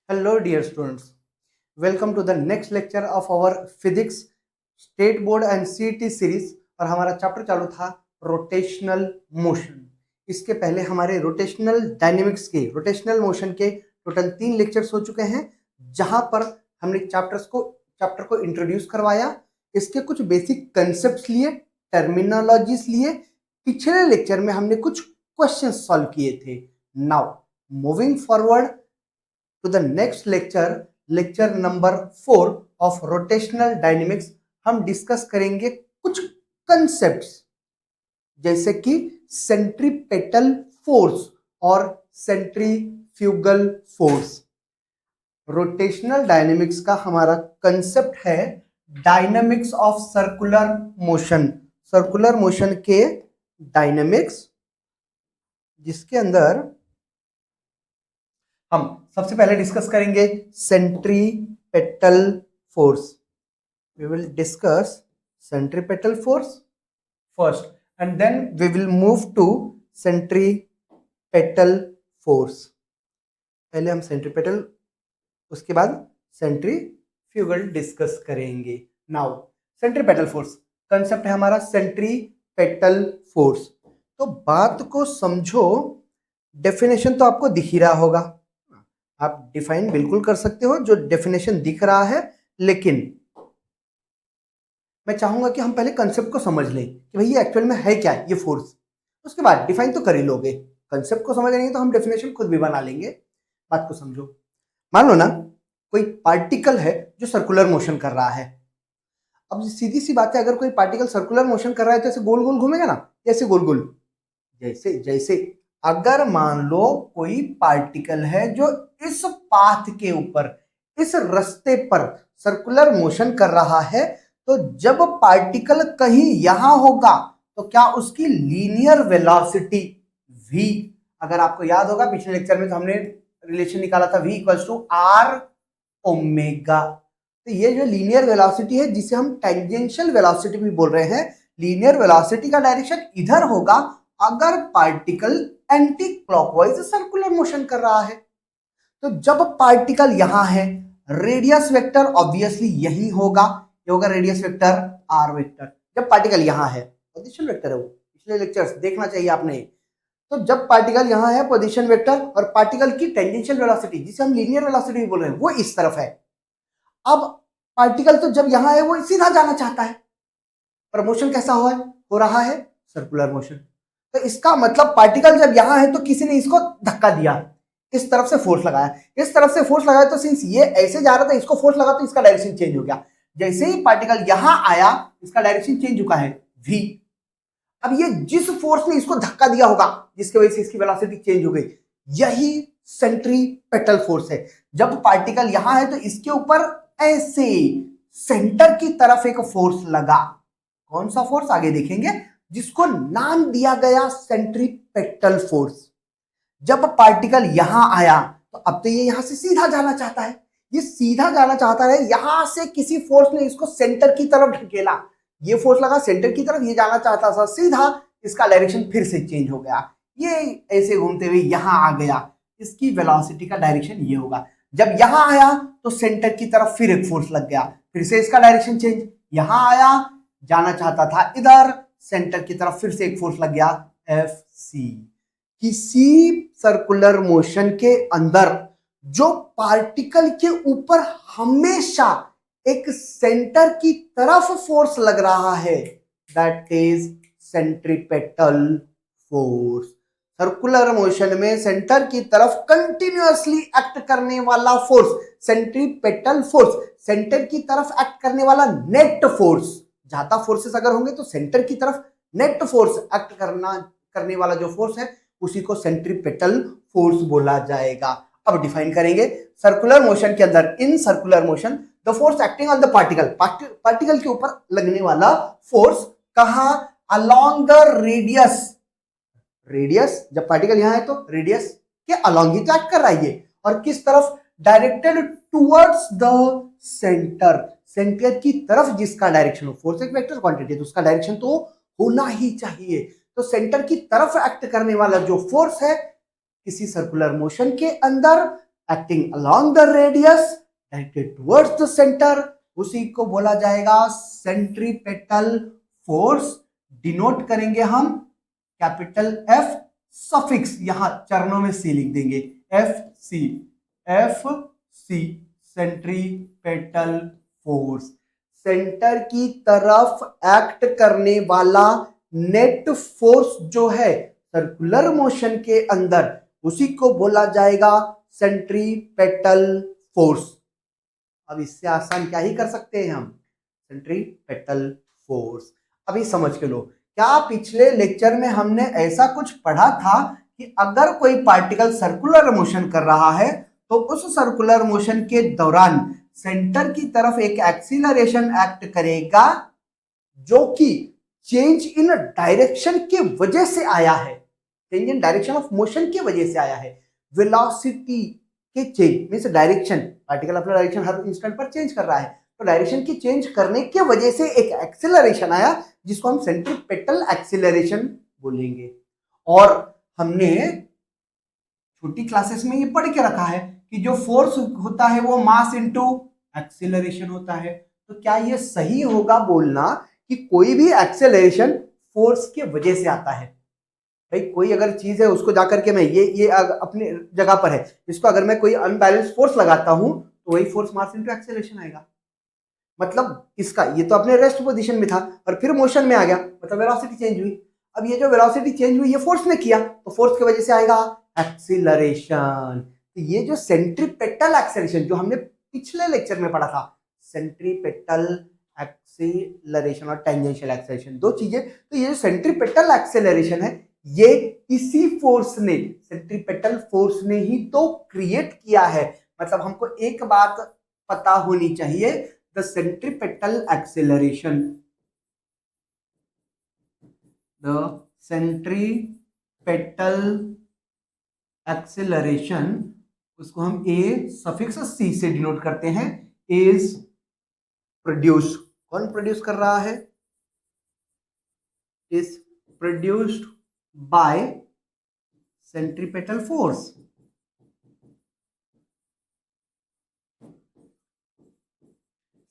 Hello, dear students. Welcome to the next lecture of our physics state board and CET series. और हमारा chapter चालू था rotational motion. इसके पहले हमारे रोटेशनल डायनेमिक्स के रोटेशनल मोशन के टोटल 3 लेक्चर्स हो चुके हैं, जहां पर हमने चैप्टर को इंट्रोड्यूस करवाया, इसके कुछ बेसिक कंसेप्ट लिए, टर्मिनोलॉजीज लिए। पिछले लेक्चर में हमने कुछ क्वेश्चन सॉल्व किए थे। Now moving forward to the next lecture number 4 of rotational dynamics, हम डिस्कस करेंगे कुछ कंसेप्ट्स जैसे कि सेंट्रीपेटल फोर्स और सेंट्रीफ्यूगल फोर्स। रोटेशनल डायनेमिक्स का हमारा कंसेप्ट है dynamics of circular motion. Circular motion के डायनेमिक्स, जिसके अंदर हम सबसे पहले डिस्कस करेंगे centripetal force. We will discuss centripetal force first and then we will move to centripetal force. पहले हम सेंट्रीपेटल, उसके बाद सेंट्रीफ्यूगल डिस्कस करेंगे। नाउ सेंट्रीपेटल फोर्स कंसेप्ट है हमारा सेंट्रीपेटल फोर्स। तो बात को समझो, डेफिनेशन तो आपको दिख ही रहा होगा, आप डिफाइन बिल्कुल कर सकते हो जो डेफिनेशन दिख रहा है, लेकिन मैं चाहूंगा कि हम पहले कंसेप्ट को समझ लें कि भाई ये एक्चुअल में है क्या ये फोर्स। उसके बाद डिफाइन तो कर ही लोगे, कंसेप्ट को समझ लेंगे तो हम डेफिनेशन खुद भी बना लेंगे। बात को समझो, मान लो ना कोई पार्टिकल है जो सर्कुलर मोशन कर रहा है। अब सीधी सी बात है, अगर कोई पार्टिकल सर्कुलर मोशन कर रहा है तो ऐसे गोल गोल घूमेगा ना, ऐसे गोल गोल। जैसे जैसे अगर मान लो कोई पार्टिकल है जो इस पाथ के ऊपर, इस रास्ते पर सर्कुलर मोशन कर रहा है, तो जब पार्टिकल कहीं यहां होगा तो क्या उसकी लीनियर वेलोसिटी v, अगर आपको याद होगा पिछले लेक्चर में तो हमने रिलेशन निकाला था v equals to are omega. तो ये जो लीनियर वेलोसिटी है, जिसे हम टेंजेंशियल वेलोसिटी भी बोल रहे हैं, लीनियर वेलोसिटी का डायरेक्शन इधर होगा अगर particle anti clockwise circular motion कर रहा है। तो जब पार्टिकल यहां है, रेडियस वेक्टर ऑब्वियसली यही होगा, ये होगा रेडियस वेक्टर आर वेक्टर। जब पार्टिकल यहां है, पोजीशन वेक्टर है वो, पिछले लेक्चर्स देखना चाहिए आपने। तो जब पार्टिकल यहां है, पोजीशन वेक्टर, और पार्टिकल की टेंजेंशियल वेलोसिटी जिसे हम लीनियर वेलोसिटी भी बोल रहे हैं वो इस तरफ है। अब पार्टिकल तो जब यहां है वो सीधा जाना चाहता है, पर मोशन कैसा हो रहा है, सर्कुलर मोशन। तो इसका मतलब पार्टिकल जब यहां है तो किसी ने इसको धक्का दिया, इस तरफ से फोर्स लगाया, इस तरफ से फोर्स लगाया, तो सिंस ये ऐसे जा रहा था, इसको फोर्स लगा तो इसका डायरेक्शन चेंज हो गया। जैसे ही पार्टिकल यहां आया, इसका डायरेक्शन चेंज हुआ है v। अब ये जिस फोर्स ने इसको धक्का दिया होगा, जिसकी वजह से इसकी वेलोसिटी चेंज हो गई, यही सेंट्रीपेटल फोर्स है। जब पार्टिकल यहां है तो इसके ऊपर ऐसे सेंटर की तरफ एक फोर्स लगा। कौन सा फोर्स आगे देखेंगे, जिसको नाम दिया गया सेंट्रीपेटल फोर्स। जब पार्टिकल यहां आया तो अब तो ये यहां से सीधा जाना चाहता है, ये सीधा जाना चाहता है, यहां से किसी फोर्स ने इसको सेंटर की तरफ ढकेला, ये फोर्स लगा सेंटर की तरफ, ये जाना चाहता था सीधा, इसका डायरेक्शन फिर से चेंज हो गया, ये ऐसे घूमते हुए यहां आ गया, इसकी वेलोसिटी का डायरेक्शन ये होगा। जब यहां आया तो सेंटर की तरफ फिर एक फोर्स लग गया, फिर से इसका डायरेक्शन चेंज, यहां आया, जाना चाहता था इधर, सेंटर की तरफ फिर से एक फोर्स लग गया एफ सी। किसी सर्कुलर मोशन के अंदर जो पार्टिकल के ऊपर हमेशा एक सेंटर की तरफ फोर्स लग रहा है, that is centripetal force. Circular motion में सेंटर की तरफ कंटिन्यूअसली एक्ट करने वाला फोर्स सेंट्रीपेटल फोर्स, सेंटर की तरफ एक्ट करने वाला नेट फोर्स। ज्यादा फोर्सेस अगर होंगे तो सेंटर की तरफ नेट फोर्स एक्ट करने वाला जो फोर्स है उसी को सेंट्रीपेटल फोर्स बोला जाएगा। अब डिफाइन करेंगे सर्कुलर मोशन के अंदर, in circular motion the force acting on the particle, particle के ऊपर लगने वाला फोर्स कहां, अलोंग द रेडियस। रेडियस, जब पार्टिकल यहां है तो रेडियस के अलोंग ही तो एक्ट कर रहा है ये, और किस तरफ, directed towards the centre, centre की तरफ जिसका डायरेक्शन हो। फोर्स एक वेक्टर क्वांटिटी है तो उसका डायरेक्शन तो होना ही चाहिए। तो सेंटर की तरफ एक्ट करने वाला जो फोर्स है किसी सर्कुलर मोशन के अंदर, acting along the radius directed towards the centre, उसी को बोला जाएगा सेंट्रीपेटल फोर्स। डिनोट करेंगे हम कैपिटल एफ, सफिक्स यहां चरणों में सी लिख देंगे, F C, centripetal force. Centre की तरफ एक्ट करने वाला नेट फोर्स जो है सर्कुलर मोशन के अंदर, उसी को बोला जाएगा सेंट्रीपेटल फोर्स। अब इससे आसान क्या ही कर सकते हैं हम, सेंट्रीपेटल फोर्स। अभी समझ के लो, क्या पिछले लेक्चर में हमने ऐसा कुछ पढ़ा था कि अगर कोई पार्टिकल सर्कुलर मोशन कर रहा है तो उस सर्कुलर मोशन के दौरान सेंटर की तरफ एक एक्सीलरेशन एक्ट करेगा जो कि चेंज इन डायरेक्शन की वजह से आया है, change in direction of motion की वजह से आया है। वेलोसिटी के चेंज मींस डायरेक्शन, पार्टिकल अपना डायरेक्शन हर इंस्टेंट पर चेंज कर रहा है, तो डायरेक्शन की चेंज करने की वजह से एक एक्सेलरेशन आया जिसको हम सेंट्रीपेटल एक्सेलरेशन बोलेंगे। और हमने छोटी क्लासेस में ये पढ़ के रखा है कि जो फोर्स होता है वो मास इनटू एक्सेलरेशन होता है। तो क्या ये सही होगा बोलना कि कोई भी एक्सेलरेशन फोर्स की वजह से आता है? भाई कोई अगर चीज है उसको जाकर के मैं ये अपनी जगह पर है, इसको अगर मैं कोई अनबैलेंस फोर्स लगाता हूं तो वही फोर्स मास इनटू एक्सेलरेशन आएगा। मतलब इसका ये तो अपने रेस्ट पोजीशन में था और फिर मोशन में आ गया, मतलब वेलोसिटी चेंज हुई। अब ये जो वेलोसिटी चेंज हुई ये फोर्स ने किया, तो फोर्स की वजह से आएगा एक्सीलरेशन। तो ये जो सेंट्रीपेटल एक्सेलरेशन जो हमने पिछले लेक्चर में पढ़ा था, सेंट्रीपेटल एक्सेलरेशन और टेंजेंशियल एक्सेलरेशन, दो चीजें। तो ये जो सेंट्रीपेटल एक्सेलरेशन है ये इसी फोर्स ने, सेंट्रीपेटल फोर्स ने ही तो क्रिएट किया है। मतलब हमको एक बात पता होनी चाहिए, the centripetal acceleration, the centripetal acceleration, उसको हम ए सफिक्स सी से डिनोट करते हैं, इज प्रोड्यूस। कौन प्रोड्यूस कर रहा है? Is produced by centripetal force.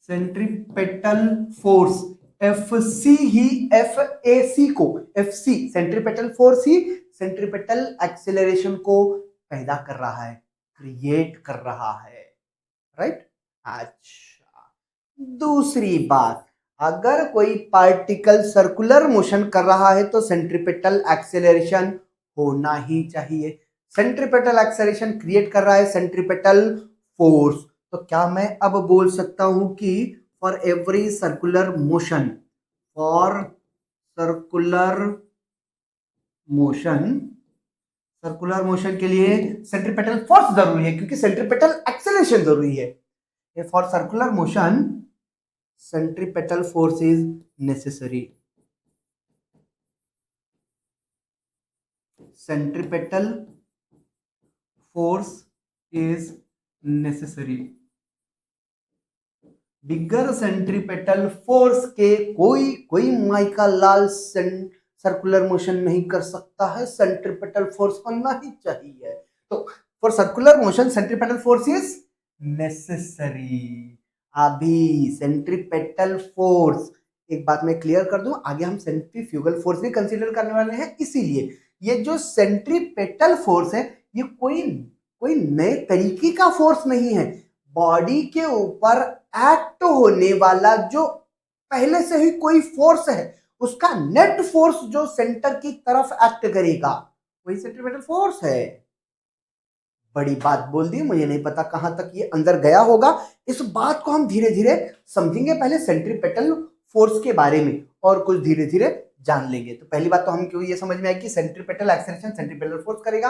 Centripetal force F C ही एफ ए सी को, एफ सी सेंट्रीपेटल फोर्स ही सेंट्रीपेटल एक्सेलरेशन को पैदा कर रहा है, क्रिएट कर रहा है, राइट। अच्छा, दूसरी बात, अगर कोई पार्टिकल सर्कुलर मोशन कर रहा है तो सेंट्रीपेटल एक्सेलरेशन होना ही चाहिए। सेंट्रीपेटल एक्सेलरेशन क्रिएट कर रहा है सेंट्रीपेटल फोर्स। तो क्या मैं अब बोल सकता हूं कि for every circular motion, for circular motion, circular motion के लिए सेंट्रीपेटल फोर्स जरूरी है क्योंकि सेंट्रीपेटल एक्सेलरेशन जरूरी है। For circular motion centripetal force is necessary, centripetal force is necessary। Bigger centripetal force के कोई माइका लाल सर्कुलर मोशन नहीं कर सकता है, सेंट्रीपेटल फोर्स होना ही चाहिए। तो for circular motion centripetal force is necessary. अभी सेंट्रीपेटल फोर्स, एक बात मैं क्लियर कर दूं, आगे हम सेंट्रीफ्यूगल फोर्स भी कंसीडर करने वाले हैं, इसीलिए ये जो सेंट्रीपेटल फोर्स है ये कोई नए तरीके का फोर्स नहीं है। बॉडी के ऊपर एक्ट होने वाला जो पहले से ही कोई फोर्स है उसका नेट फोर्स जो सेंटर की तरफ एक्ट करेगा वही सेंट्रीपेटल फोर्स है। बड़ी बात बोल दी, मुझे नहीं पता कहां तक ये अंदर गया होगा। इस बात को हम धीरे धीरे समझेंगे, पहले सेंट्रीपेटल फोर्स के बारे में और कुछ धीरे धीरे जान लेंगे। तो पहली बात तो हम क्यों ये समझ में आई कि सेंट्रीपेटल एक्सेलरेशन सेंट्रीपेटल फोर्स करेगा,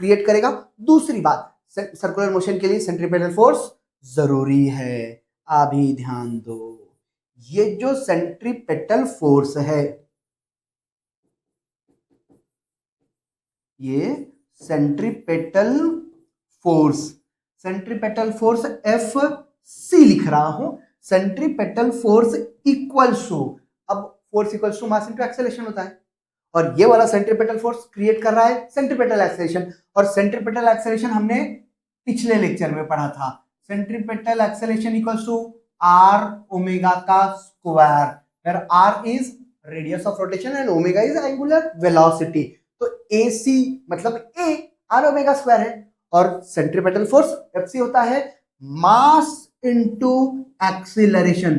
क्रिएट करेगा। दूसरी बात, सर्कुलर मोशन के लिए सेंट्रीपेटल फोर्स जरूरी है। अभी ध्यान दो, ये जो सेंट्रीपेटल फोर्स है, ये centripetal force, centripetal force F C लिख रहा हूं, सेंट्रीपेटल फोर्स इक्वल्स टू, अब force equals to mass into acceleration होता है, और ये वाला सेंट्रीपेटल फोर्स क्रिएट कर रहा है सेंट्रीपेटल एक्सेलरेशन। और सेंट्रीपेटल एक्सेलरेशन हमने पिछले लेक्चर में पढ़ा था। Centripetal acceleration equals to are omega का square, where R is radius of rotation and omega is angular velocity. तो ए सी मतलब ए आर ओमेगा स्क्वायर है, और सेंट्रीपेटल फोर्स एफ सी होता है mass into acceleration,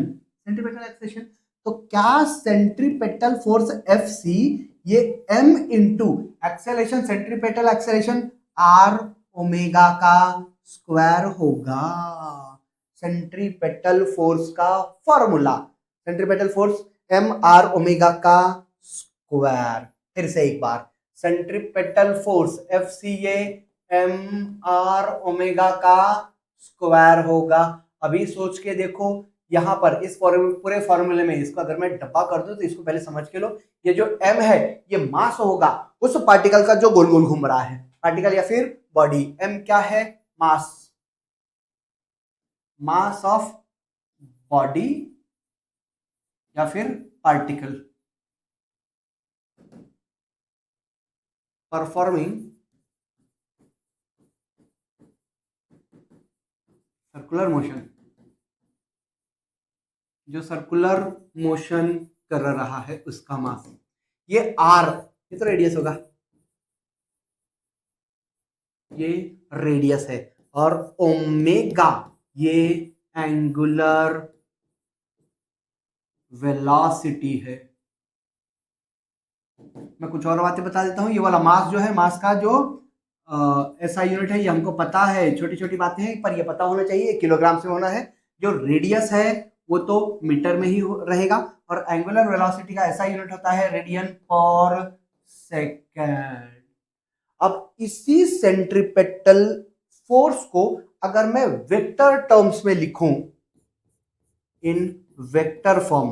centripetal acceleration. तो क्या centripetal force F C ये m into acceleration, centripetal acceleration r omega का स्क्वायर होगा। सेंट्रीपेटल फोर्स का formula, centripetal force m r omega का स्क्वायर। फिर से एक बार, सेंट्रीपेटल फोर्स एफ सी ये m r ओमेगा का स्क्वायर होगा। अभी सोच के देखो, यहां पर इस पूरे फॉर्मूले में इसको अगर मैं डब्बा कर दूं तो इसको पहले समझ के लो, ये जो m है ये मास होगा उस पार्टिकल का जो गोल गोल घूम रहा है, पार्टिकल या फिर बॉडी। m क्या है? मास, मास ऑफ बॉडी या फिर पार्टिकल परफॉर्मिंग सर्कुलर मोशन, जो सर्कुलर मोशन कर रहा है उसका मास। ये r, ये तो रेडियस होगा, ये रेडियस है, और ओमेगा ये एंगुलर वेलोसिटी है। मैं कुछ और बातें बता देता हूं। ये वाला मास जो है, मास का जो एसआई यूनिट है ये हमको पता है, छोटी छोटी बातें हैं पर ये पता होना चाहिए, किलोग्राम से होना है। जो रेडियस है वो तो मीटर में ही रहेगा, और एंगुलर वेलोसिटी का एसआई यूनिट होता है रेडियन पर सेकेंड। अब इसी सेंट्रीपेटल फोर्स को अगर मैं वेक्टर टर्म्स में लिखूं, इन वेक्टर फॉर्म,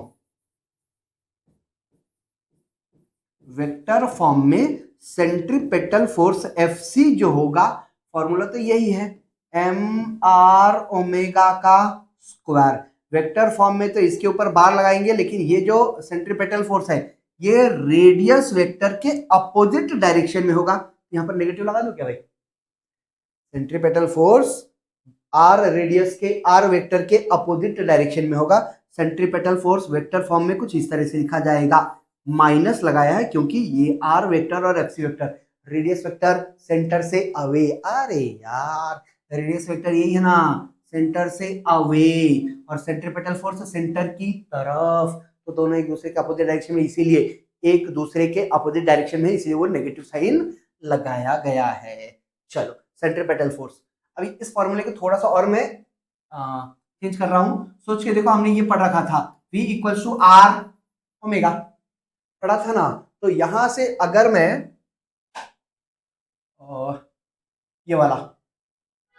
वेक्टर फॉर्म में सेंट्रीपेटल फोर्स एफ सी जो होगा, फॉर्मूला तो यही है एम आर ओमेगा का स्क्वायर। वेक्टर फॉर्म में तो इसके ऊपर बार लगाएंगे, लेकिन ये जो सेंट्रीपेटल फोर्स है ये रेडियस वेक्टर के अपोजिट डायरेक्शन में होगा। यहां पर नेगेटिव लगा दो क्या भाई? सेंट्रीपेटल फोर्स आर रेडियस के आर वेक्टर के अपोजिट डायरेक्शन में होगा। सेंट्रीपेटल फोर्स वेक्टर फॉर्म में कुछ इस तरह से लिखा जाएगा, माइनस लगाया है क्योंकि ये आर वेक्टर और F C vector, radius vector centre से अवे, अरे यार रेडियस वेक्टर यही है ना, सेंटर से अवे, और सेंट्रीपेटल फोर्स सेंटर की तरफ, तो दोनों एक दूसरे के अपोजिट डायरेक्शन में, इसीलिए एक दूसरे के अपोजिट डायरेक्शन में, इसलिए वो नेगेटिव साइन लगाया गया है। चलो, सेंट्रीपेटल फोर्स, अभी इस फॉर्मूले को थोड़ा सा और मैं चेंज कर रहा हूं। सोच के देखो, हमने ये पढ़ रखा था V equals to are omega, पढ़ा था ना। तो यहां से अगर मैं ये वाला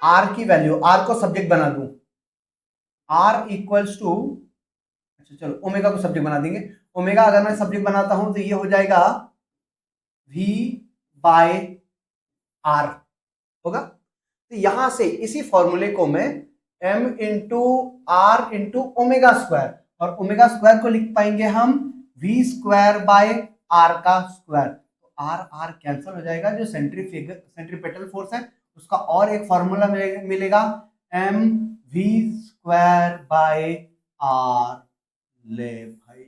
r की वैल्यू, r को सब्जेक्ट बना दूं, r इक्वल्स टू, अच्छा चलो ओमेगा को सब्जेक्ट बना देंगे। ओमेगा अगर मैं सब्जेक्ट बनाता हूं तो ये हो जाएगा v बाय r होगा। तो यहां से इसी फॉर्मूले को मैं m into r into omega square, और ओमेगा स्क्वायर को लिख पाएंगे हम v स्क्वायर बाय r का स्क्वायर। तो r r कैंसिल हो जाएगा, जो सेंट्रीपेटल फोर्स है उसका और एक फॉर्मूला मिलेगा m v square by r। ले भाई,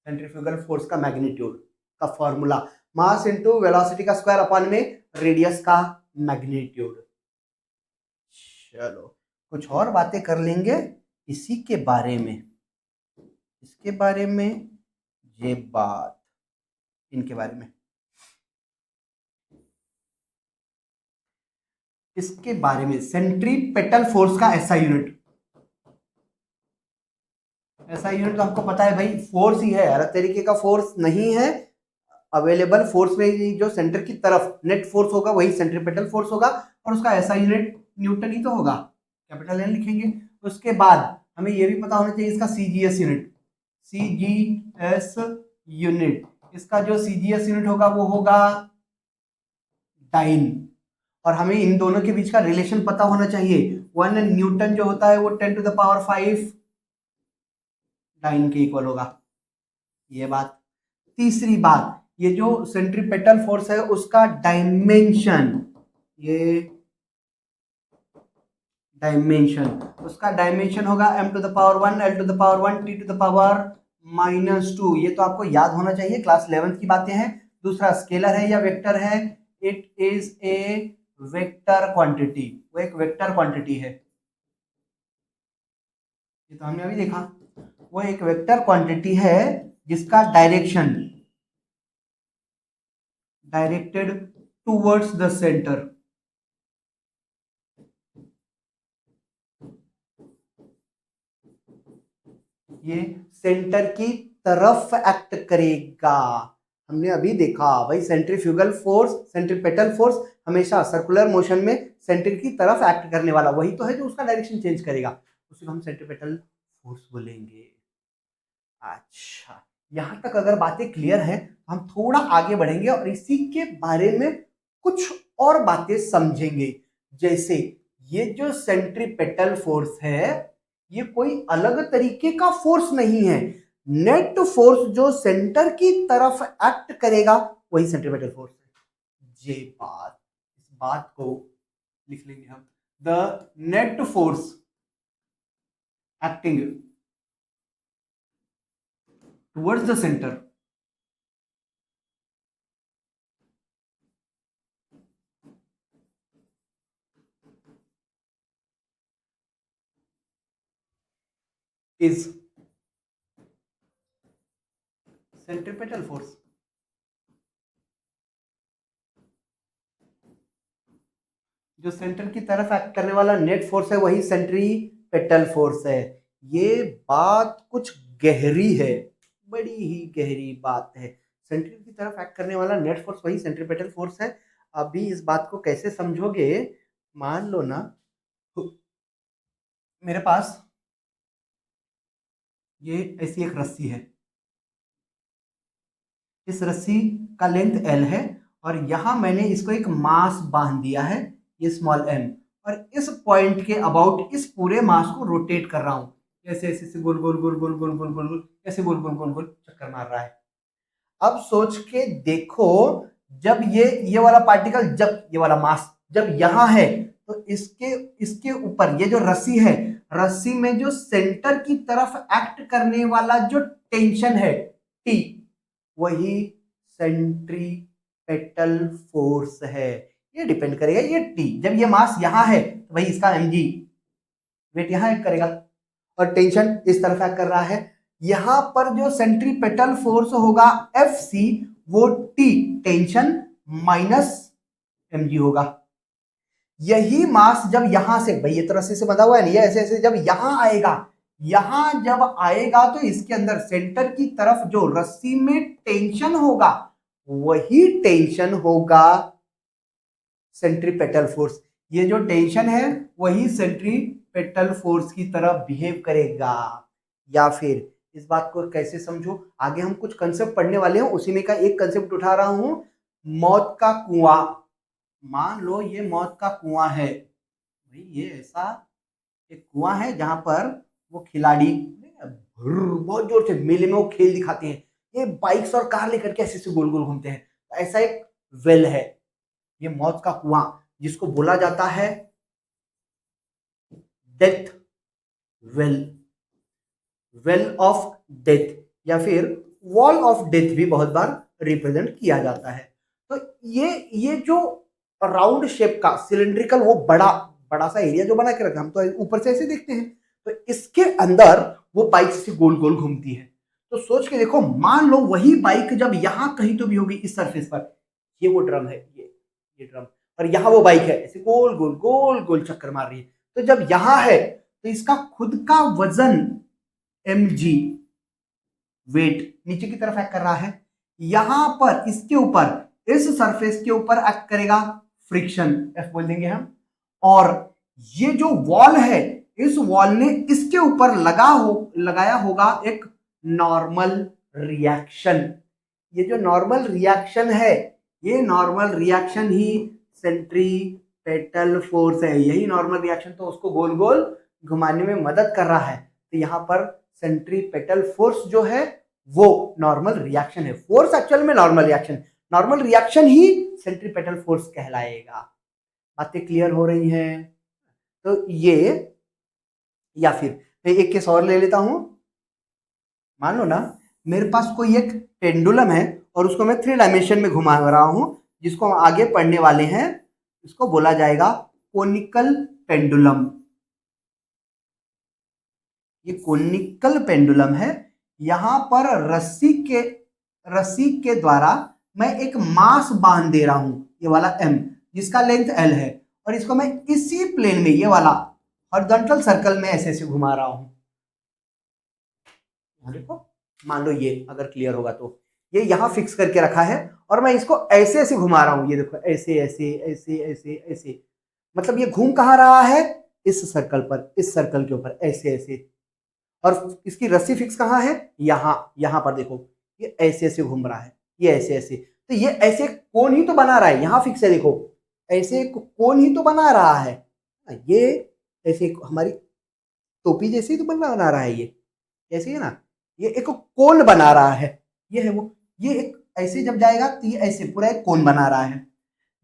सेंट्रीफ्यूगल फोर्स का मैग्नीट्यूड का फॉर्मूला, मास इंटू वेलोसिटी का स्क्वायर अपॉन में रेडियस का मैग्नीट्यूड। चलो, कुछ और बातें कर लेंगे इसी के बारे में, इसके बारे में, ये बात, इनके बारे में, इसके बारे में। सेंट्रीपेटल फोर्स का एसआई यूनिट, एसआई यूनिट तो हमको पता है भाई, फोर्स ही है, अलग तरीके का फोर्स नहीं है अवेलेबल। फोर्स में जो सेंटर की तरफ नेट फोर्स होगा वही सेंट्रीपेटल फोर्स होगा, और उसका एसआई यूनिट न्यूटन ही तो होगा, कैपिटल एन लिखेंगे। उसके बाद हमें यह भी पता होना चाहिए इसका सीजीएस यूनिट, सीजीएस यूनिट, इसका जो सीजीएस यूनिट होगा वो होगा डाइन, और हमें इन दोनों के बीच का रिलेशन पता होना चाहिए। 1 न्यूटन जो होता है वो 10 टू द पावर 5 डाइन के इक्वल होगा, ये बात। तीसरी बात, ये जो सेंट्रीपेटल फोर्स है उसका डायमेंशन, ये डायमेंशन, उसका डायमेंशन होगा m to the power 1 l to the power 1 t to the power -2। ये तो आपको याद होना चाहिए, क्लास 11 की बातें हैं। दूसरा स्केलर है या वेक्टर है, it is a vector quantity, वो एक वेक्टर क्वांटिटी है, ये तो हमने अभी देखा। वो एक वेक्टर क्वांटिटी है जिसका direction directed towards the centre, ये सेंटर की तरफ एक्ट करेगा। हमने अभी देखा भाई, सेंट्रीफ्यूगल फोर्स, सेंट्रीपेटल फोर्स हमेशा सर्कुलर मोशन में सेंटर की तरफ एक्ट करने वाला वही तो है जो उसका डायरेक्शन चेंज करेगा, उसे हम सेंट्रीपेटल फोर्स बोलेंगे। अच्छा, यहां तक अगर बातें क्लियर है तो हम थोड़ा आगे बढ़ेंगे और इसी के बारे में कुछ और बातें समझेंगे। जैसे ये जो सेंट्रीपेटल फोर्स है, ये कोई अलग तरीके का फोर्स नहीं है, नेट फोर्स जो सेंटर की तरफ एक्ट करेगा वही सेंट्रीपेटल फोर्स है। ये बात, इस बात को लिख लेंगे हम, the net force acting towards the center is centripetal force। जो सेंटर की तरफ एक्ट करने वाला नेट फोर्स है वही सेंट्रीपेटल फोर्स है। ये बात कुछ गहरी है, बड़ी ही गहरी बात है। सेंटर की तरफ एक्ट करने वाला नेट फोर्स वही सेंट्रीपेटल फोर्स है। अभी इस बात को कैसे समझोगे, मान लो ना मेरे पास ये ऐसी एक रस्सी है, इस रस्सी का लेंथ l है और यहां मैंने इसको एक मास बांध दिया है, ये स्मॉल m, और इस पॉइंट के अबाउट इस पूरे मास को रोटेट कर रहा हूं, ऐसे ऐसे ऐसे गोल गोल गोल गोल गोल गोल गोल गोल ऐसे गोल गोल गोल गोल चक्कर मार रहा है। अब सोच के देखो, जब ये वाला पार्टिकल, जब ये वाला मास जब यहां है तो इसके इसके ऊपर ये जो रस्सी है, रस्सी में जो सेंटर की तरफ एक्ट करने वाला जो टेंशन है T, वही सेंट्रीपेटल फोर्स है। ये डिपेंड करेगा, ये T जब ये मास यहां है तो भाई इसका mg वेट यहां एक्ट करेगा और टेंशन इस तरफ एक्ट कर रहा है। यहां पर जो सेंट्रीपेटल फोर्स होगा Fc, वो T टेंशन माइनस mg होगा। यही मास जब यहां से, भाई ये तो रस्सी से बंधा हुआ है नहीं, ऐसे ऐसे जब यहां आएगा, यहां जब आएगा तो इसके अंदर सेंटर की तरफ जो रस्सी में टेंशन होगा वही टेंशन होगा सेंट्रीपेटल फोर्स। ये जो टेंशन है वही सेंट्रीपेटल फोर्स की तरफ बिहेव करेगा। या फिर इस बात को कैसे समझो, आगे हम कुछ कंसेप्ट पढ़ने वाले हैं, उसी में का एक कंसेप्ट उठा रहा हूं, मौत का कुआं। मान लो ये मौत का कुआं है, भाई ये ऐसा एक कुआं है जहां पर वो खिलाड़ी बहुत जोर से मेले में वो खेल दिखाते हैं, ये बाइक्स और कार लेकर के ऐसे ऐसे गोल गोल घूमते हैं, ऐसा एक वेल है, ये मौत का कुआं, जिसको बोला जाता है death well, well of death, या फिर वॉल ऑफ डेथ भी बहुत बार रिप्रेजेंट किया जाता है। तो ये जो राउंड शेप का सिलिंड्रिकल वो बड़ा बड़ा सा एरिया जो बना के रखा, हम तो ऊपर से ऐसे देखते हैं, तो इसके अंदर वो बाइक से गोल गोल घूमती है। तो सोच के देखो, मान लो वही बाइक जब यहां कहीं तो भी होगी इस सरफेस पर, ये वो ड्रम है, ये ड्रम, और यहाँ वो बाइक है ऐसे गोल गोल गोल गोल चक्कर मार रही है, तो जब यहां है तो इसका खुद का वजन mg वेट नीचे की तरफ एक्ट कर रहा है, यहां पर इसके ऊपर इस सरफेस के ऊपर एक्ट करेगा फ्रिक्शन, F बोल देंगे हम, और ये जो वॉल है इस वॉल ने इसके ऊपर लगाया होगा एक नॉर्मल रिएक्शन। ये जो नॉर्मल रिएक्शन है, ये नॉर्मल रिएक्शन ही सेंट्रीपेटल फोर्स है, यही नॉर्मल रिएक्शन तो उसको गोल गोल घुमाने में मदद कर रहा है। तो यहां पर सेंट्रीपेटल फोर्स जो है वो नॉर्मल रिएक्शन है, फोर्स एक्चुअल में नॉर्मल रिएक्शन ही सेंट्रीपेटल फोर्स कहलाएगा। बातें क्लियर हो रही हैं? तो ये, या फिर मैं एक केस और ले लेता हूं। मान लो ना मेरे पास कोई एक पेंडुलम है और उसको मैं 3 डायमेंशन में घुमा रहा हूं, जिसको हम आगे पढ़ने वाले हैं। इसको बोला जाएगा कोनिकल पेंडुलम। ये कोनिकल पेंडुलम है। यहां पर रस्सी के द्वारा मैं एक मास बांध दे रहा हूं, ये वाला m, जिसका लेंथ l है, और इसको मैं इसी प्लेन में, ये वाला हॉरिजॉन्टल सर्कल में ऐसे ऐसे घुमा रहा हूं। देखो, मान लो ये अगर क्लियर होगा तो ये यहां फिक्स करके रखा है और मैं इसको ऐसे ऐसे घुमा रहा हूं। ये देखो, ऐसे ऐसे ऐसे ऐसे ऐसे, मतलब ये घूम कहां रहा है? इस सर्कल पर, इस सर्कल के ऊपर ऐसे ऐसे। और इसकी रस्सी फिक्स कहां है? यहां पर देखो, ये ऐसे ऐसे घूम रहा है, ये ऐसे ऐसे। तो ये ऐसे कोण ही तो बना रहा है, यहां फिक्स है देखो, ऐसे कोण ही तो बना रहा है। ये ऐसे हमारी टोपी जैसे ही तो बना रहा है, ये ऐसे है ना, ये एक कोण बना रहा है। ये है वो, ये एक ऐसे जब जाएगा तो ये ऐसे पूरा एक कोण बना रहा है।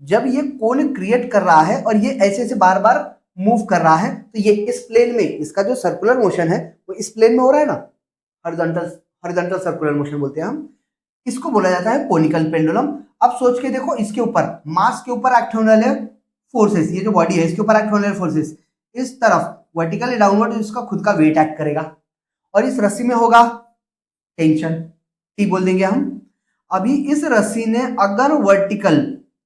जब ये कोण क्रिएट कर रहा है और ये ऐसे ऐसे बार बार मूव कर रहा है, तो ये इस प्लेन में, इसका जो सर्कुलर मोशन है वो इस प्लेन में हो रहा है ना, हॉरिजॉन्टल सर्कुलर मोशन बोलते हैं हम। इसको बोला जाता है कोनिकल पेंडुलम। अब सोच के देखो, इसके ऊपर, मास के ऊपर एक्ट होने वाले फोर्सेस, ये जो बॉडी है इसके ऊपर एक्ट होने वाले फोर्सेस, इस तरफ वर्टिकली डाउनवर्ड इसका खुद का वेट एक्ट करेगा, और इस रस्सी में होगा टेंशन, टी बोल देंगे हम। अभी इस रस्सी ने अगर वर्टिकल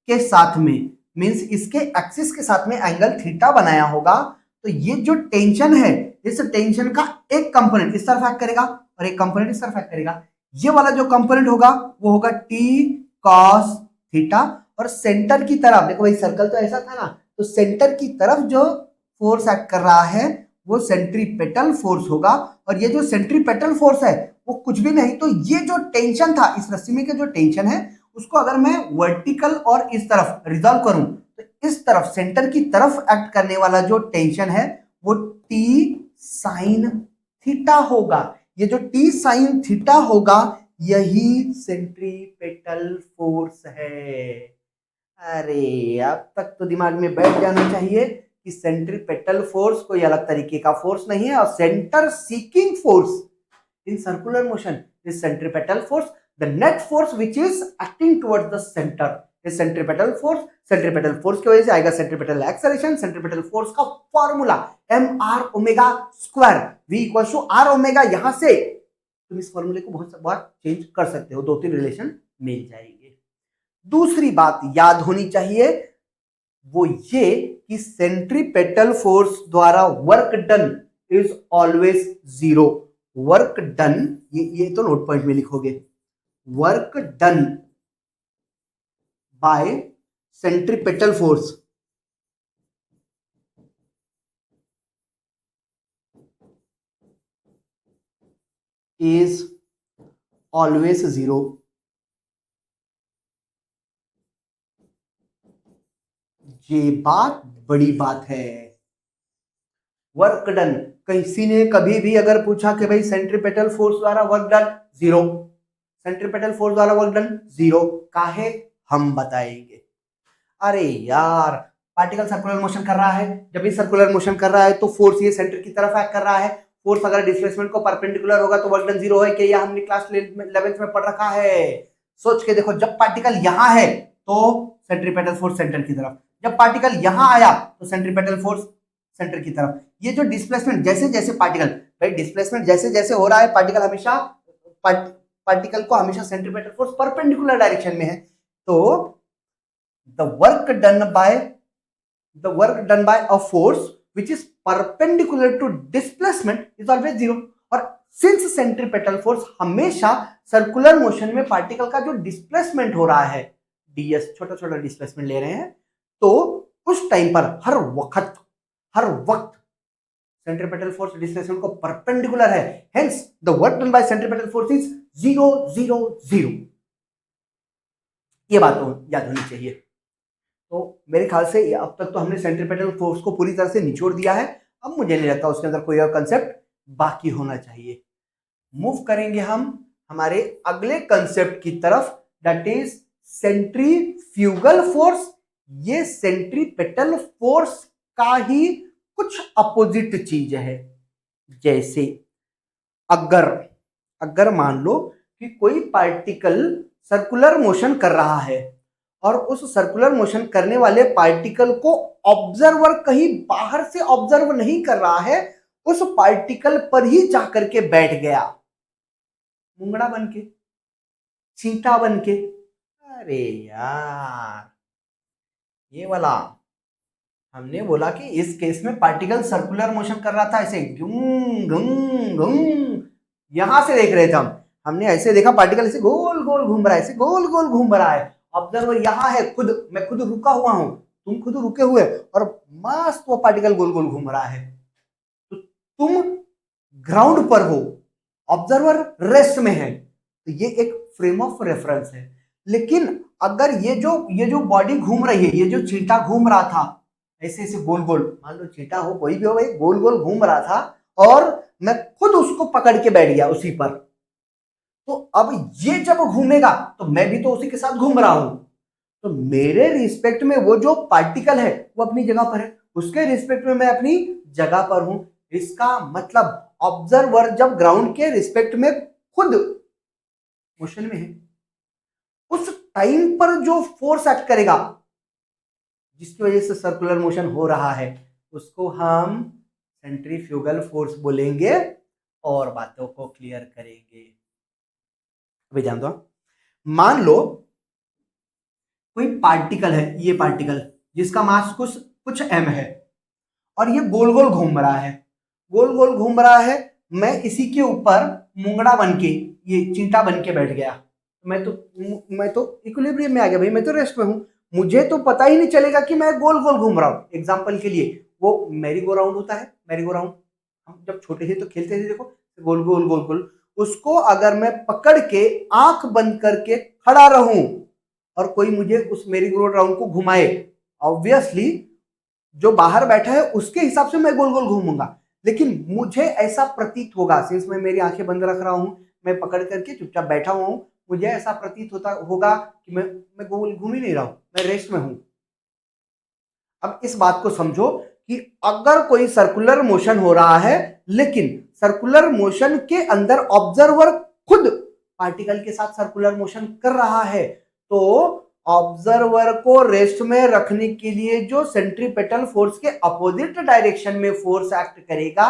के साथ में, मींस इसके एक्सिस के साथ में एंगल थीटा बनाया होगा, तो ये जो टेंशन है, इस टेंशन का एक कंपोनेंट इस तरफ एक्ट करेगा और एक कंपोनेंट इस तरफ एक्ट करेगा। ये वाला जो कंपोनेंट होगा वो होगा टी कॉस थीटा, और सेंटर की तरफ देखो भाई, सर्कल तो ऐसा था ना, तो सेंटर की तरफ जो फोर्स एक्ट कर रहा है वो सेंट्रीपेटल फोर्स होगा। और ये जो सेंट्रीपेटल फोर्स है वो कुछ भी नहीं, तो ये जो टेंशन था इस रस्सी में का जो टेंशन है, उसको अगर मैं वर्टिकल और इस तरफ रिजॉल्व करूं, तो इस तरफ सेंटर की तरफ एक्ट करने वाला जो टेंशन है वो टी साइन थीटा होगा। ये जो टी साइन थीटा होगा यही सेंट्रीपेटल फोर्स है। अरे अब तक तो दिमाग में बैठ जाना चाहिए कि सेंट्रीपेटल फोर्स कोई अलग तरीके का फोर्स नहीं है, और centre seeking force in circular motion is centripetal force. The net force which is acting towards the center is centripetal force. Centripetal force की वजह से आएगा centripetal acceleration. Centripetal force का formula mr omega square v equal to r omega. यहां से तुम इस फॉर्मूले को बहुत बार चेंज कर सकते हो, 2-3 रिलेशन मिल जाएंगे। दूसरी बात याद होनी चाहिए वो ये कि सेंट्रीपेटल फोर्स द्वारा work done is always zero. Work done, ये तो नोट पॉइंट में लिखोगे, work done by centripetal force is always zero. ये बात बड़ी बात है। वर्क डन, किसी ने कभी भी अगर पूछा कि भाई सेंट्रीपेटल फोर्स द्वारा work done zero, centripetal force द्वारा वर्क डन जीरो, काहे? हम बताएंगे। अरे यार, पार्टिकल सर्कुलर मोशन कर रहा है, जब ये सर्कुलर मोशन कर रहा है तो फोर्स ये सेंटर की तरफ एक्ट कर रहा है। फोर्स अगर डिस्प्लेसमेंट को परपेंडिकुलर होगा तो वर्क डन जीरो है, कि यह हमने क्लास 11th में पढ़ रखा है। सोच के देखो, जब पार्टिकल यहां है तो सेंट्रीपेटल फोर्स सेंटर की तरफ, जब पार्टिकल यहां आया तो सेंट्रीपेटल फोर्स सेंटर की तरफ। ये जो डिस्प्लेसमेंट, जैसे जैसे पार्टिकल, भाई डिस्प्लेसमेंट जैसे जैसे हो रहा है, पार्टिकल हमेशा पार्टिकल को हमेशा सेंट्रीपेटल फोर्स परपेंडिकुलर डायरेक्शन में है, तो the work done by a force which is perpendicular to displacement is always zero। और सिंस सेंट्रीपेटल फोर्स हमेशा सर्कुलर मोशन में पार्टिकल का जो डिस्प्लेसमेंट हो रहा है, ds छोटा छोटा डिस्प्लेसमेंट ले रहे हैं, तो उस टाइम पर हर वक्त सेंट्रीपेटल फोर्स डिस्प्लेसमेंट को परपेंडिकुलर है, hence the work done by centripetal force is 0 0 0। ये बात तो याद होनी चाहिए। तो मेरे ख्याल से अब तक तो हमने सेंट्रीपेटल फोर्स को पूरी तरह से निचोड़ दिया है। अब मुझे नहीं लगता उसके अंदर कोई और कंसेप्ट बाकी होना चाहिए। मूव करेंगे हम हमारे अगले कंसेप्ट की तरफ, दैट इज सेंट्रीफ्यूगल फोर्स। ये सेंट्रीपेटल फोर्स का ही कुछ अपोजिट चीज है। जैसे अगर अगर मान लो कि कोई पार्टिकल सर्कुलर मोशन कर रहा है और उस सर्कुलर मोशन करने वाले पार्टिकल को ऑब्जर्वर कहीं बाहर से ऑब्जर्व नहीं कर रहा है, उस पार्टिकल पर ही जाकर के बैठ गया, मुंगड़ा बन के, चींटा बन के। अरे यार, ये वाला हमने बोला कि इस केस में पार्टिकल सर्कुलर मोशन कर रहा था, ऐसे गुम गुम गुम, यहां से देख रहे थे हमने ऐसे देखा पार्टिकल ऐसे गोल गोल घूम रहा है, ऐसे गोल गोल घूम रहा है। ऑब्जर्वर यहां है, खुद मैं खुद रुका हुआ हूं, तुम खुद रुके हुए, और मस्त वो पार्टिकल गोल गोल घूम रहा है। तो तुम ग्राउंड पर हो, ऑब्जर्वर रेस्ट में है, तो ये एक फ्रेम ऑफ रेफरेंस है। लेकिन अगर ये जो बॉडी घूम रही है, ये जो चींटा घूम रहा था ऐसे ऐसे गोल गोल, मान लो चींटा हो कोई भी हो भाई, गोल गोल घूम रहा था और मैं खुद उसको पकड़ के बैठ गया उसी पर, तो अब ये जब घूमेगा तो मैं भी तो उसी के साथ घूम रहा हूं, तो मेरे रिस्पेक्ट में वो जो पार्टिकल है वो अपनी जगह पर है, उसके रिस्पेक्ट में मैं अपनी जगह पर हूं। इसका मतलब ऑब्जर्वर जब ग्राउंड के रिस्पेक्ट में खुद मोशन में है, उस टाइम पर जो फोर्स एक्ट करेगा जिसकी वजह से सर्कुलर मोशन हो रहा है, उसको हम सेंट्रीफ्यूगल फोर्स बोलेंगे और बातों को क्लियर करेंगे। अभी जान दो, मान लो कोई पार्टिकल है, ये पार्टिकल जिसका मास कुछ कुछ एम है और ये गोल गोल घूम रहा है, गोल गोल घूम रहा है, मैं इसी के ऊपर मुंगड़ा बन के, ये चींटा बन के बैठ गया, मैं तो इक्विलिब्रियम में आ गया भाई, मैं तो रेस्ट में हूं, मुझे तो पता ही नहीं चलेगा कि मैं गोल गोल घूम रहा हूं। एग्जांपल के लिए वो मैरी गो राउंड होता है, मैरी गो राउंड हम जब छोटे थे तो खेलते थे, देखो गोल गोल गोल गोल, उसको अगर मैं पकड़ के आंख बंद करके खड़ा रहूं और कोई मुझे उस मेरी गो राउंड को घुमाए, ऑब्वियसली जो बाहर बैठा है उसके हिसाब से मैं गोल गोल घूमूंगा, लेकिन मुझे ऐसा प्रतीत होगा, सिंस मैं मेरी आंखें बंद रख रहा हूं, मैं पकड़ करके चुपचाप बैठा हुआ हूं, मुझे ऐसा प्रतीत होता होगा कि मैं गोल घूम ही नहीं रहा हूं, मैं रेस्ट में हूं। अब इस बात को समझो कि अगर कोई सर्कुलर मोशन हो रहा है, लेकिन सर्कुलर मोशन के अंदर ऑब्जर्वर खुद पार्टिकल के साथ सर्कुलर मोशन कर रहा है, तो ऑब्जर्वर को रेस्ट में रखने के लिए जो सेंट्रीपेटल फोर्स के अपोजिट डायरेक्शन में फोर्स एक्ट करेगा,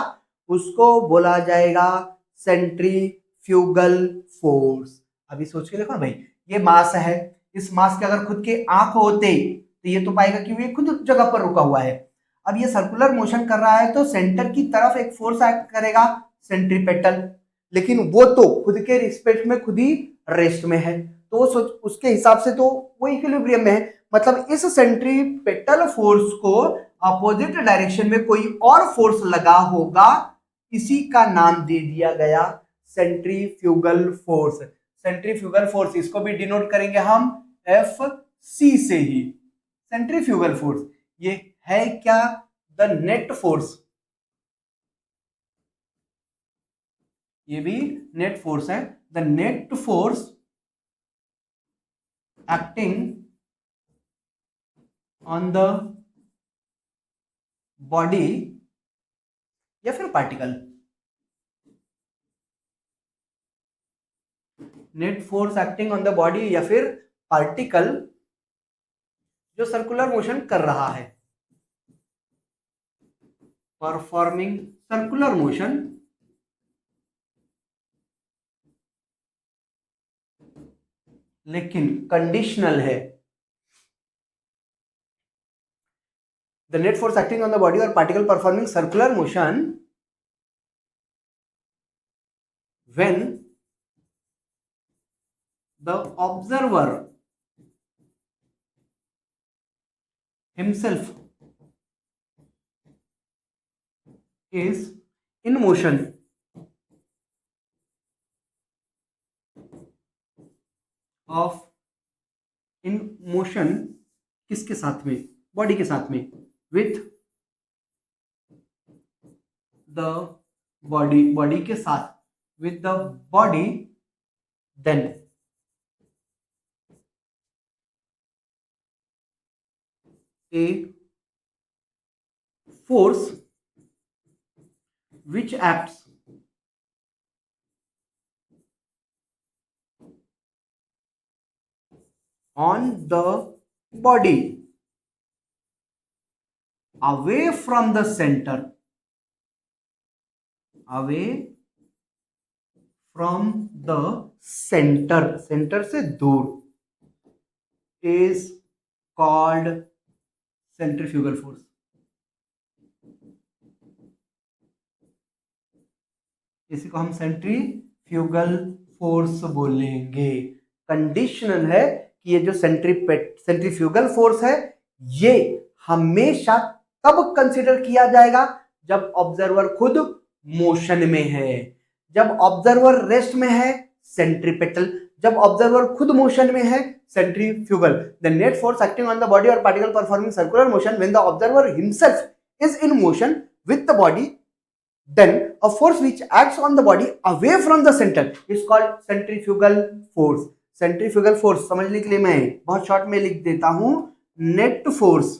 उसको बोला जाएगा सेंट्रीफ्यूगल फोर्स। अभी सोच के देखो भाई, ये मास है, इस मास के अगर खुद के आंख होते तो ये तो पाएगा कि ये खुद जगह पर रुका हुआ है। अब ये सर्कुलर मोशन कर रहा है तो सेंटर की तरफ एक फोर्स एक्ट करेगा, सेंट्रीपेटल, लेकिन वो तो खुद के रिस्पेक्ट में खुद ही रेस्ट में है, तो उसके हिसाब से तो वो इक्विलिब्रियम में है। मतलब इस सेंट्रीपेटल फोर्स को अपोजिट डायरेक्शन में कोई और फोर्स लगा होगा, इसी का नाम दे दिया गया सेंट्रीफ्यूगल फोर्स। सेंट्रीफ्यूगल फोर्स इसको भी डिनोट करेंगे हम एफ सी से ही। सेंट्रीफ्यूगल फोर्स ये है क्या? द नेट फोर्स, ये भी नेट फोर्स है, the net force acting on the body या फिर particle. Net force acting on the body या फिर पार्टिकल जो सर्कुलर मोशन कर रहा है, परफॉर्मिंग सर्कुलर मोशन लेकिन कंडीशनल है। The net force acting on the body और particle performing circular motion when the observer himself is in motion of in motion किसके साथ में? बॉडी के साथ में, with the बॉडी के साथ, with the body, then a force which acts on the body away from the center, away from the center, center से दूर, is called centrifugal force. इसी को हम सेंट्रीफ्यूगल फोर्स बोलेंगे. कंडीशनल है कि ये जो सेंट्रीफ्यूगल फोर्स है ये हमेशा तब कंसीडर किया जाएगा जब ऑब्जर्वर खुद मोशन में है. जब ऑब्जर्वर रेस्ट में है सेंट्रीपेटल, जब ऑब्जर्वर खुद मोशन में है centrifugal. The net force acting on the body और particle performing circular motion when the observer himself is in motion with the body, then a force which acts on the body away from the center is called centrifugal force. centrifugal force समझने के लिए मैं बहुत short में लिख देता हूं, net force,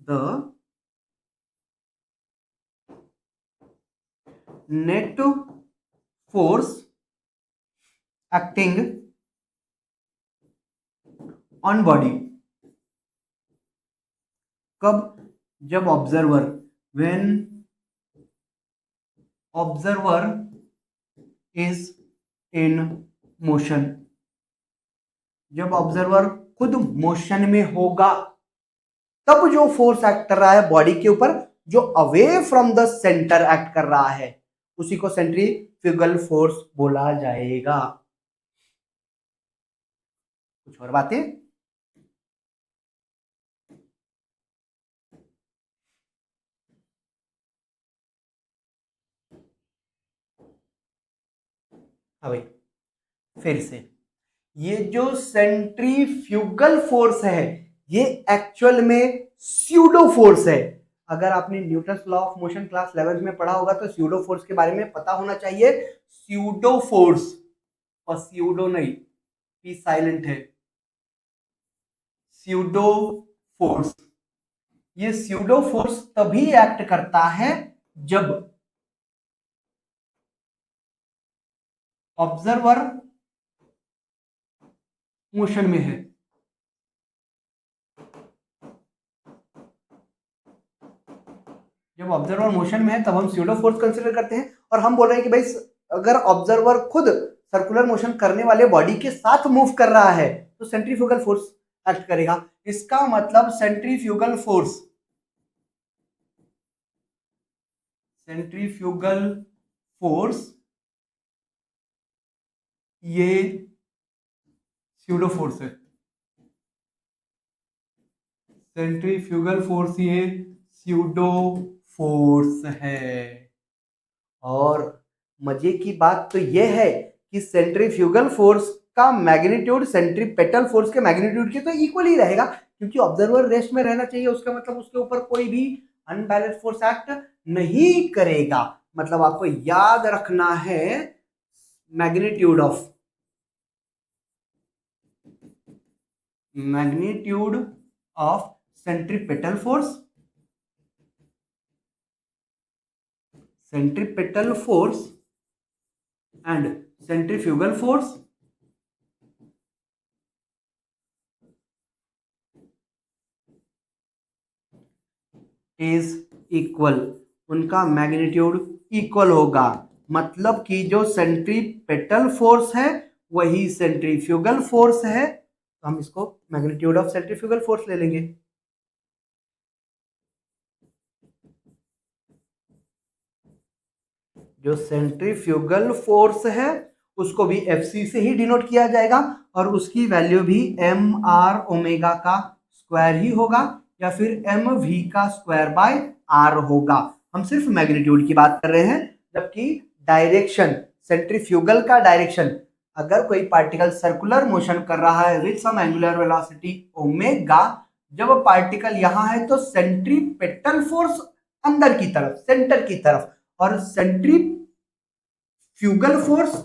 the net force acting on body. कब? जब observer, when observer is in motion, जब ऑब्जर्वर खुद मोशन में होगा तब जो फोर्स एक्ट कर रहा है बॉडी के ऊपर, जो away from the centre act कर रहा है, उसी को सेंट्रीफ्यूगल फोर्स बोला जाएगा. कुछ और बातें? हाँ भाई, फिर से ये जो सेंट्रीफ्यूगल फोर्स है ये एक्चुअल में स्यूडो फोर्स है. अगर आपने Newton's law of motion class 11 में पढ़ा होगा तो स्यूडो फोर्स के बारे में पता होना चाहिए. स्यूडो फोर्स, और स्यूडो नहीं, पी साइलेंट है, स्यूडो फोर्स. ये स्यूडो फोर्स तभी एक्ट करता है जब ऑब्जर्वर मोशन में है. जब ऑब्जर्वर मोशन में है तब हम स्यूडो फोर्स कंसीडर करते हैं. और हम बोल रहे हैं कि भाई अगर ऑब्जर्वर खुद सर्कुलर मोशन करने वाले बॉडी के साथ मूव कर रहा है तो सेंट्रीफ्यूगल फोर्स एक्ट करेगा. इसका मतलब सेंट्रीफ्यूगल फोर्स, सेंट्रीफ्यूगल फोर्स ये स्यूडो फोर्स है. सेंट्रीफ्यूगल फोर्स ये स्यूडो फोर्स है. और मजे की बात तो यह है कि सेंट्रीफ्यूगल फोर्स का मैग्नीट्यूड सेंट्रीपेटल फोर्स के मैग्नीट्यूड के तो इक्वल ही रहेगा, क्योंकि ऑब्जर्वर रेस्ट में रहना चाहिए. उसका मतलब उसके ऊपर कोई भी अनबैलेंस फोर्स एक्ट नहीं करेगा. मतलब आपको याद रखना है magnitude of centripetal force, centripetal force and centrifugal force is equal. उनका मैग्नीट्यूड इक्वल होगा. मतलब कि जो सेंट्रीपेटल फोर्स है वही सेंट्रीफ्यूगल फोर्स है. तो हम इसको मैग्नीट्यूड ऑफ सेंट्रीफ्यूगल फोर्स ले लेंगे. जो सेंट्रीफ्यूगल फोर्स है उसको भी एफसी से ही डिनोट किया जाएगा और उसकी वैल्यू भी एम आर ओमेगा का स्क्वायर ही होगा या फिर एम वी का स्क्वायर बाय आर होगा. हम सिर्फ मैग्नीट्यूड की बात कर रहे हैं, जबकि डायरेक्शन, सेंट्रीफ्यूगल का डायरेक्शन, अगर कोई पार्टिकल सर्कुलर मोशन कर रहा है with some angular velocity omega, जब पार्टिकल यहां है तो सेंट्रीपेटल फोर्स अंदर की तरफ, सेंटर की तरफ, और सेंट्रीफ्यूगल फोर्स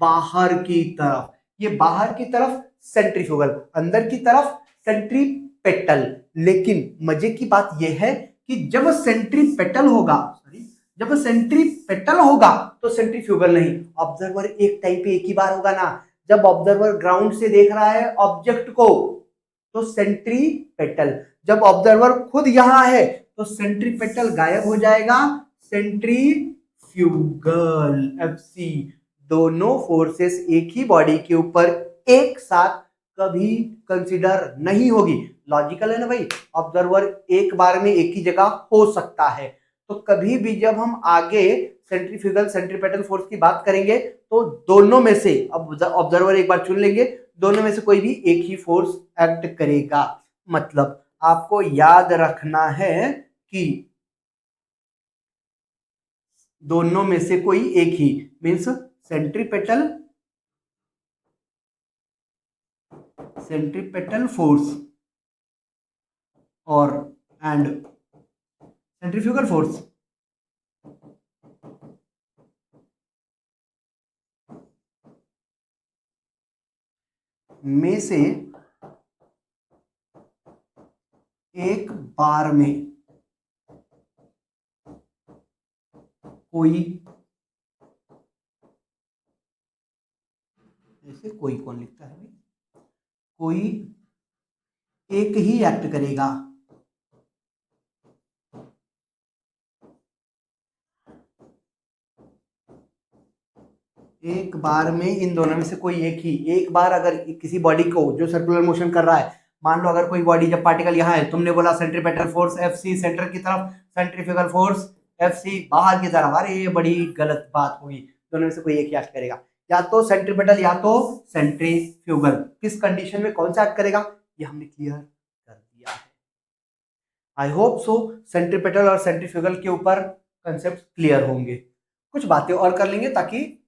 बाहर की तरफ. ये बाहर की तरफ सेंट्रीफ्यूगल, अंदर की तरफ सेंट्रीपेटल. लेकिन मजे की बात यह है कि जब सेंट्रीपेटल होगा, जब सेंट्रीपेटल होगा तो सेंट्रीफ्यूगल नहीं। ऑब्जर्वर एक टाइम पे एक ही बार होगा ना। जब ऑब्जर्वर ग्राउंड से देख रहा है ऑब्जेक्ट को तो सेंट्रीपेटल, जब ऑब्जर्वर खुद यहां है तो सेंट्रीपेटल गायब हो जाएगा, सेंट्रीफ्यूगल। एफसी, दोनों फोर्सेस एक ही बॉडी के ऊपर एक साथ कभी कंसीडर नहीं होगी। लॉजिकल है ना भाई, ऑब्जर्वर एक बार में एक ही जगह हो सकता है, तो कभी भी जब हम आगे सेंट्रीफ्यूगल सेंट्रीपेटल फोर्स की बात करेंगे तो दोनों में से, अब ऑब्जर्वर एक बार चुन लेंगे, दोनों में से कोई भी एक ही फोर्स एक्ट करेगा। मतलब आपको याद रखना है कि दोनों में से कोई एक ही, मीन्स सेंट्रीपेटल फोर्स और एंड सेंट्रीफ्यूगल फोर्स में से एक बार में कोई, ऐसे कोई कौन लिखता है भाई, कोई एक ही एक्ट करेगा। एक बार में इन दोनों में से कोई एक ही, एक बार अगर किसी बॉडी को जो सर्कुलर मोशन कर रहा है, मान लो अगर कोई बॉडी, जब पार्टिकल यहाँ है, तुमने बोला centripetal force F C centre की तरफ, सेंट्रीफ्यूगल फोर्स एफ सी बाहर की तरफ, अरे ये बड़ी गलत बात हुई। दोनों में से कोई एक ही एक्ट करेगा, या तो सेंट्रीपेटल या तो सेंट्रीफ्यूगल। किस कंडीशन में कौन सा एक्ट करेगा ये हमने क्लियर कर दिया है। आई होप सो सेंट्रीपेटल और सेंट्रीफ्यूगल के ऊपर कंसेप्ट क्लियर होंगे। कुछ बातें और कर लेंगे ताकि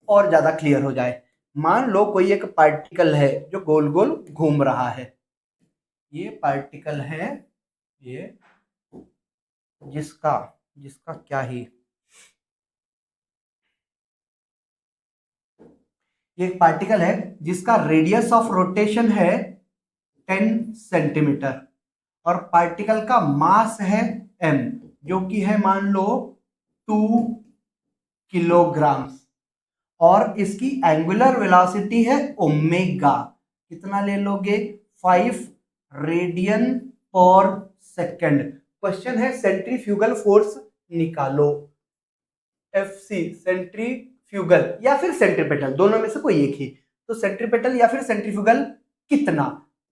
और ज्यादा क्लियर हो जाए। मान लो कोई एक पार्टिकल है जो गोल गोल घूम रहा है, ये पार्टिकल है, ये जिसका जिसका क्या ही, ये एक पार्टिकल है जिसका रेडियस ऑफ रोटेशन है 10 सेंटीमीटर और पार्टिकल का मास है m, जो कि है मान लो 2 किलोग्राम, और इसकी एंगुलर वेलोसिटी है ओमेगा। कितना ले लोगे, 5 रेडियन पर सेकंड। क्वेश्चन है सेंट्रीफ्यूगल फोर्स निकालो। एफसी, सेंट्रीफ्यूगल या फिर सेंट्रीपेटल, दोनों में से कोई एक ही। तो सेंट्रीपेटल या फिर सेंट्रीफ्यूगल कितना,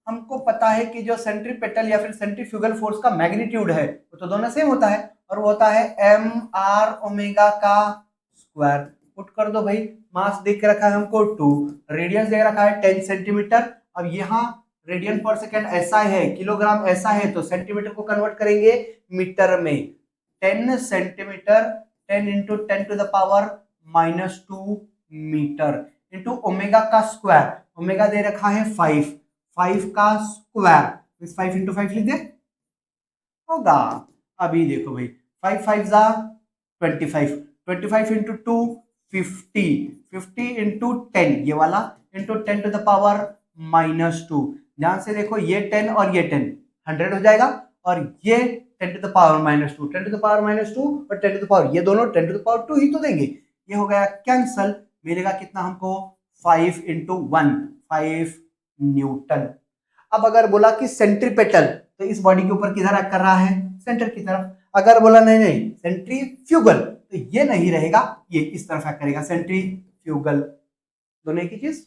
हमको पता है कि जो सेंट्रीपेटल या फिर सेंट्रीफ्यूगल फोर्स का मैग्नीट्यूड है वो तो दोनों सेम होता है, और वो होता है एम आर ओमेगा का स्क्वायर। पुट कर दो भाई, मास देख के रखा है हमको 2, रेडियस दे रखा है 10 सेंटीमीटर। अब यहाँ रेडियन पर सेकेंड ऐसा है, किलोग्राम ऐसा है, तो सेंटीमीटर को कन्वर्ट करेंगे मीटर में। 10 centimetre 10 into 10 to the power -2 metre into omega का स्क्वायर। ओमेगा दे रखा है 5, 5 का स्क्वायर, 5 इंटू 5 लिख दे, होगा। अभी देखो भाई, 5 5 जा 25, 25 इंटू 2 50, 50 इंटू 10 ये वाला इंटू 10 टू द पावर -2। ध्यान से देखो, ये 10 और ये 10 100 हो जाएगा, और ये 10 to the power -2, 10 to the power -2 और 10 टू द पावर, ये दोनों 10 टू द पावर 2 ही तो देंगे। ये हो गया कैंसल, मिलेगा कितना हमको, 5 इंटू 1 5 न्यूटन। अब अगर बोला कि सेंट्रीपेटल, तो इस बॉडी के ऊपर किधर एक्ट कर रहा है, सेंटर की तरफ। अगर बोला नहीं नहीं सेंट्रीफ्यूगल, तो ये नहीं रहेगा, ये इस तरफ एक्ट करेगा, सेंट्रीफ्यूगल। दोनों एक ही चीज।